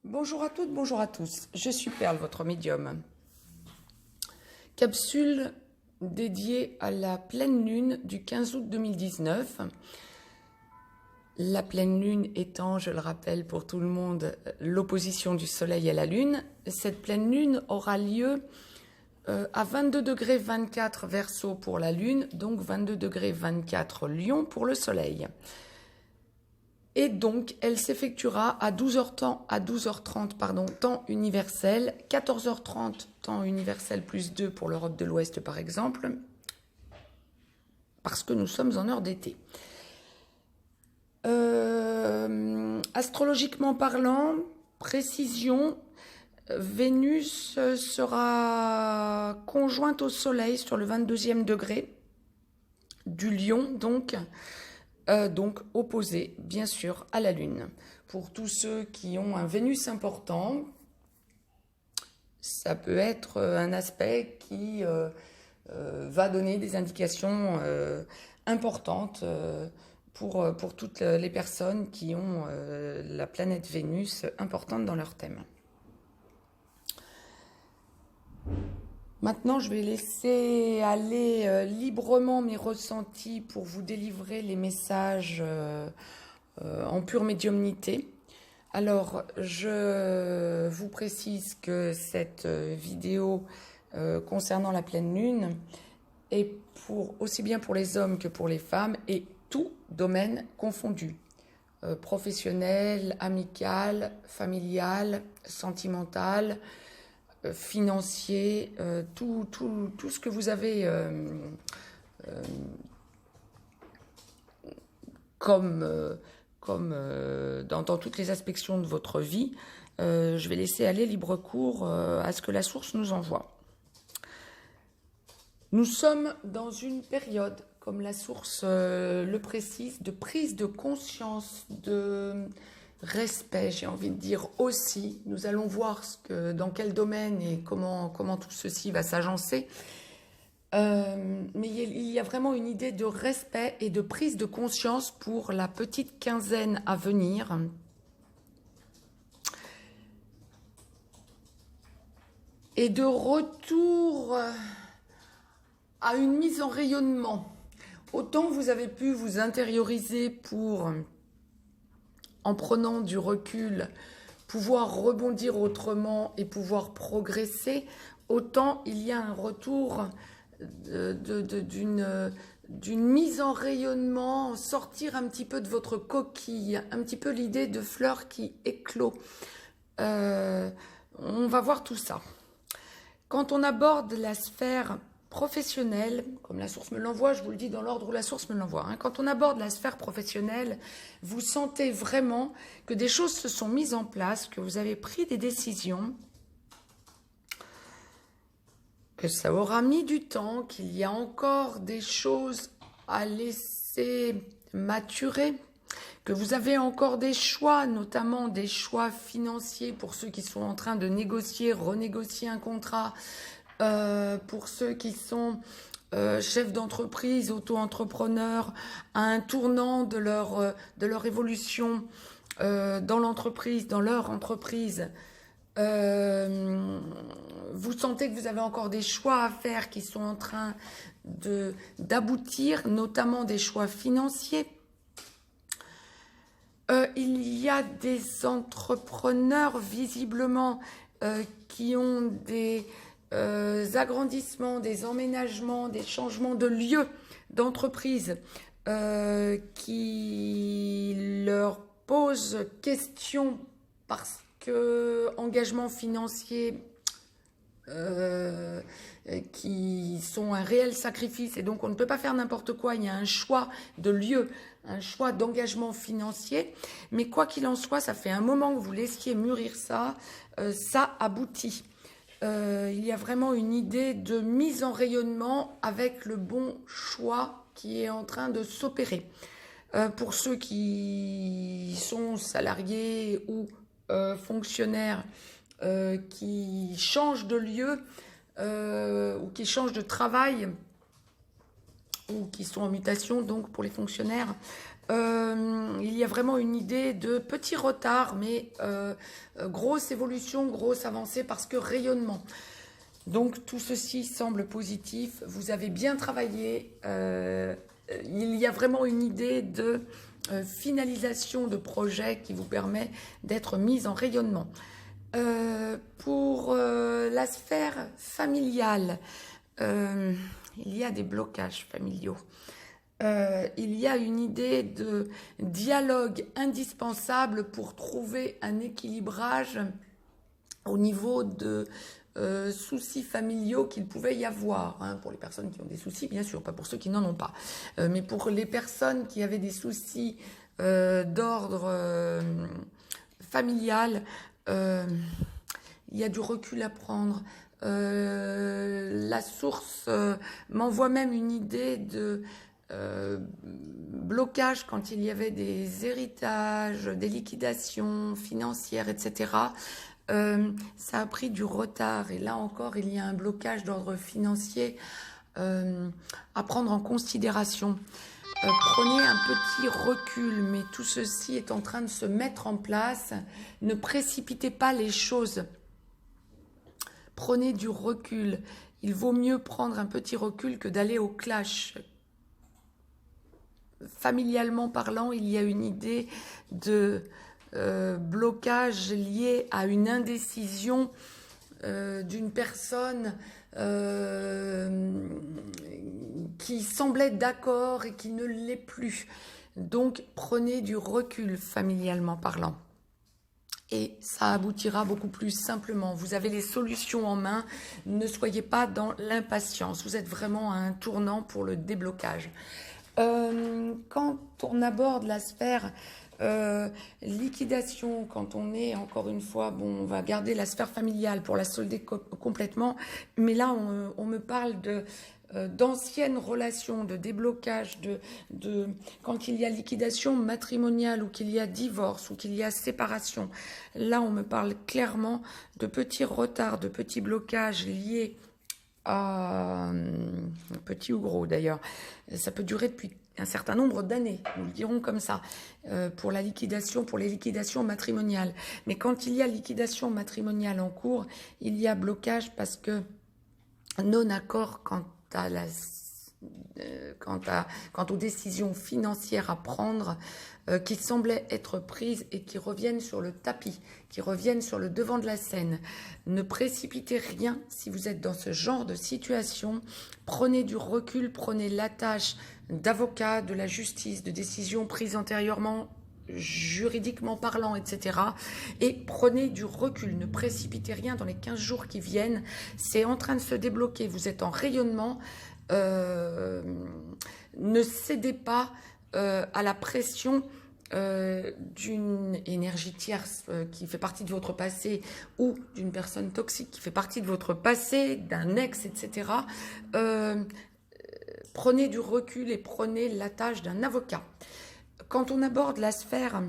Bonjour à toutes, bonjour à tous. Je suis Perle, votre médium. Capsule dédiée à la pleine lune du 15 août 2019. La pleine lune étant, je le rappelle pour tout le monde, l'opposition du soleil à la lune. Cette pleine lune aura lieu à 22 degrés 24 Verseau pour la lune, donc 22 degrés 24 Lion pour le soleil. Et donc, elle s'effectuera à 12h30, temps universel, 14h30, temps universel plus 2 pour l'Europe de l'Ouest, par exemple, parce que nous sommes en heure d'été. Astrologiquement parlant, précision, Vénus sera conjointe au Soleil sur le 22e degré du Lion, donc opposé, bien sûr, à la Lune. Pour tous ceux qui ont un Vénus important, ça peut être un aspect qui va donner des indications importantes pour toutes les personnes qui ont la planète Vénus importante dans leur thème. Maintenant, je vais laisser aller librement mes ressentis pour vous délivrer les messages en pure médiumnité. Alors, je vous précise que cette vidéo concernant la pleine lune est aussi bien pour les hommes que pour les femmes et tout domaine confondu. Professionnel, amical, familial, sentimental, financier, tout ce que vous avez comme dans toutes les aspections de votre vie, je vais laisser aller libre cours à ce que la source nous envoie. Nous sommes dans une période, comme la source le précise, de prise de conscience, de respect, j'ai envie de dire aussi. Nous allons voir dans quel domaine et comment tout ceci va s'agencer. Mais il y a vraiment une idée de respect et de prise de conscience pour la petite quinzaine à venir. Et de retour à une mise en rayonnement. Autant vous avez pu vous intérioriser pour, en prenant du recul, pouvoir rebondir autrement et pouvoir progresser, autant il y a un retour d'une mise en rayonnement, sortir un petit peu de votre coquille, un petit peu l'idée de fleurs qui éclot. On va voir tout ça. Quand on aborde la sphère professionnelle, comme la source me l'envoie, je vous le dis dans l'ordre où la source me l'envoie, quand on aborde la sphère professionnelle, vous sentez vraiment que des choses se sont mises en place, que vous avez pris des décisions, que ça aura mis du temps, qu'il y a encore des choses à laisser maturer, que vous avez encore des choix, notamment des choix financiers pour ceux qui sont en train de négocier, renégocier un contrat, pour ceux qui sont chefs d'entreprise, auto-entrepreneurs, à un tournant de leur évolution dans l'entreprise, dans leur entreprise. Vous sentez que vous avez encore des choix à faire qui sont en train d'aboutir, notamment des choix financiers. Il y a des entrepreneurs visiblement qui ont des agrandissements, des emménagements, des changements de lieu d'entreprise qui leur posent question parce que engagement financier qui sont un réel sacrifice et donc on ne peut pas faire n'importe quoi, il y a un choix de lieu, un choix d'engagement financier, mais quoi qu'il en soit, ça fait un moment que vous laissiez mûrir ça, ça aboutit. Il y a vraiment une idée de mise en rayonnement avec le bon choix qui est en train de s'opérer. Pour ceux qui sont salariés ou fonctionnaires qui changent de lieu ou qui changent de travail ou qui sont en mutation, donc pour les fonctionnaires, Il y a vraiment une idée de petit retard, mais grosse évolution, grosse avancée parce que rayonnement. Donc tout ceci semble positif. Vous avez bien travaillé. Il y a vraiment une idée de finalisation de projet qui vous permet d'être mis en rayonnement. Pour la sphère familiale, il y a des blocages familiaux. Il y a une idée de dialogue indispensable pour trouver un équilibrage au niveau de soucis familiaux qu'il pouvait y avoir, hein, pour les personnes qui ont des soucis, bien sûr, pas pour ceux qui n'en ont pas, mais pour les personnes qui avaient des soucis d'ordre familial, il y a du recul à prendre. La source m'envoie même une idée de blocage quand il y avait des héritages, des liquidations financières, etc. Ça a pris du retard et là encore il y a un blocage d'ordre financier à prendre en considération. Prenez un petit recul, mais tout ceci est en train de se mettre en place. Ne précipitez pas les choses. Prenez du recul. Il vaut mieux prendre un petit recul que d'aller au clash. Familialement parlant, il y a une idée de blocage lié à une indécision d'une personne qui semblait d'accord et qui ne l'est plus. Donc prenez du recul familialement parlant. Et ça aboutira beaucoup plus simplement. Vous avez les solutions en main. Ne soyez pas dans l'impatience. Vous êtes vraiment à un tournant pour le déblocage. Quand on aborde la sphère liquidation, quand on est, encore une fois, bon, on va garder la sphère familiale pour la solder complètement, mais là on me parle d'anciennes relations, de déblocage, quand il y a liquidation matrimoniale ou qu'il y a divorce ou qu'il y a séparation. Là on me parle clairement de petits retards, de petits blocages liés à petit ou gros d'ailleurs. Ça peut durer depuis un certain nombre d'années, nous le dirons comme ça, pour les liquidations matrimoniales. Mais quand il y a liquidation matrimoniale en cours, il y a blocage parce que non-accord quant aux décisions financières à prendre qui semblaient être prises et qui reviennent sur le tapis, qui reviennent sur le devant de la scène. Ne précipitez rien si vous êtes dans ce genre de situation. Prenez du recul, prenez l'attache d'avocat, de la justice, de décisions prises antérieurement, juridiquement parlant, etc. Et prenez du recul, ne précipitez rien dans les 15 jours qui viennent. C'est en train de se débloquer, vous êtes en rayonnement. Ne cédez pas à la pression d'une énergie tierce qui fait partie de votre passé ou d'une personne toxique qui fait partie de votre passé, d'un ex, etc. Prenez du recul et prenez la tâche d'un avocat. Quand on aborde la sphère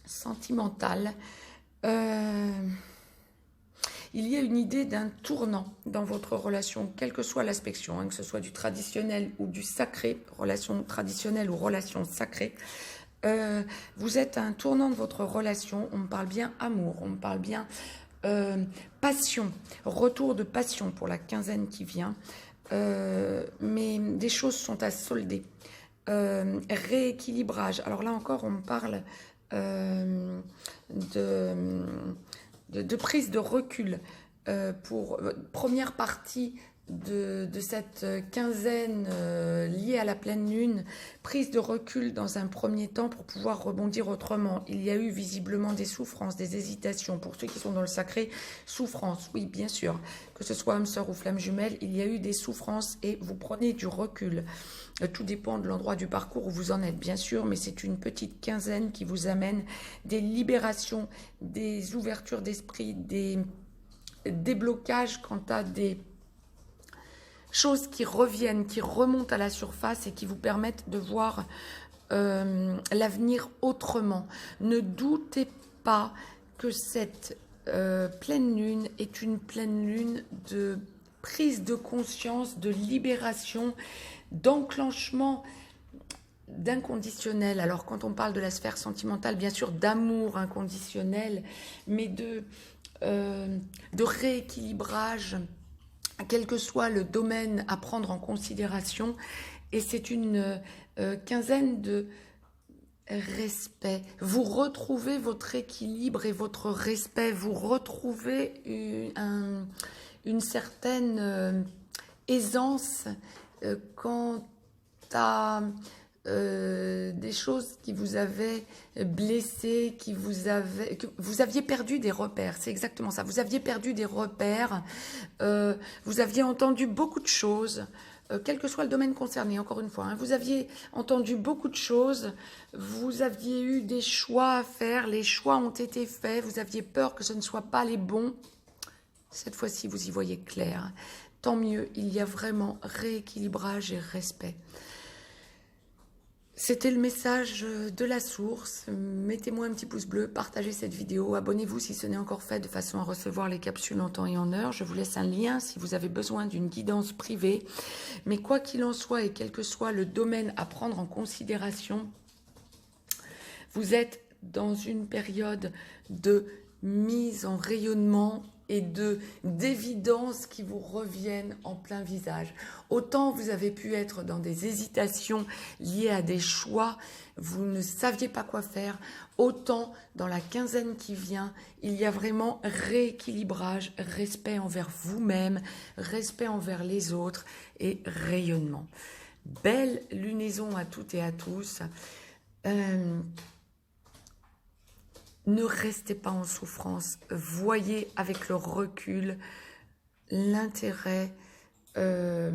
sentimentale, il y a une idée d'un tournant dans votre relation, quel que soit l'aspect, hein, que ce soit du traditionnel ou du sacré, relation traditionnelle ou relation sacrée. Vous êtes à un tournant de votre relation, on me parle bien amour, on me parle bien passion, retour de passion pour la quinzaine qui vient, mais des choses sont à solder. Rééquilibrage, alors là encore on me parle de prise de recul pour première partie de cette quinzaine liée à la pleine lune, prise de recul dans un premier temps pour pouvoir rebondir autrement. Il y a eu visiblement des souffrances, des hésitations. Pour ceux qui sont dans le sacré, souffrance, oui bien sûr, que ce soit âme sœur ou flamme jumelle, il y a eu des souffrances et vous prenez du recul. Tout dépend de l'endroit du parcours où vous en êtes, bien sûr, mais c'est une petite quinzaine qui vous amène des libérations, des ouvertures d'esprit, des déblocages quant à des choses qui reviennent, qui remontent à la surface et qui vous permettent de voir l'avenir autrement. Ne doutez pas que cette pleine lune est une pleine lune de prise de conscience, de libération, d'enclenchement d'inconditionnel. Alors quand on parle de la sphère sentimentale, bien sûr d'amour inconditionnel, mais de rééquilibrage, quel que soit le domaine à prendre en considération. Et c'est une quinzaine de respect. Vous retrouvez votre équilibre et votre respect. Vous retrouvez une certaine aisance quant à des choses qui vous avaient blessé, que vous aviez perdu des repères. C'est exactement ça. Vous aviez perdu des repères. Vous aviez entendu beaucoup de choses. Quel que soit le domaine concerné, encore une fois, hein, vous aviez entendu beaucoup de choses, vous aviez eu des choix à faire, les choix ont été faits, vous aviez peur que ce ne soient pas les bons. Cette fois-ci, vous y voyez clair. Tant mieux, il y a vraiment rééquilibrage et respect. C'était le message de la source. Mettez-moi un petit pouce bleu, partagez cette vidéo, abonnez-vous si ce n'est encore fait de façon à recevoir les capsules en temps et en heure. Je vous laisse un lien si vous avez besoin d'une guidance privée. Mais quoi qu'il en soit et quel que soit le domaine à prendre en considération, vous êtes dans une période de mise en rayonnement et d'évidence qui vous reviennent en plein visage. Autant vous avez pu être dans des hésitations liées à des choix, vous ne saviez pas quoi faire, autant dans la quinzaine qui vient, il y a vraiment rééquilibrage, respect envers vous-même, respect envers les autres et rayonnement. Belle lunaison à toutes et à tous. Ne restez pas en souffrance, voyez avec le recul l'intérêt à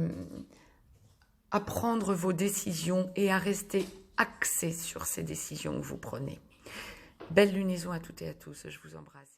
prendre vos décisions et à rester axé sur ces décisions que vous prenez. Belle lunaison à toutes et à tous, je vous embrasse.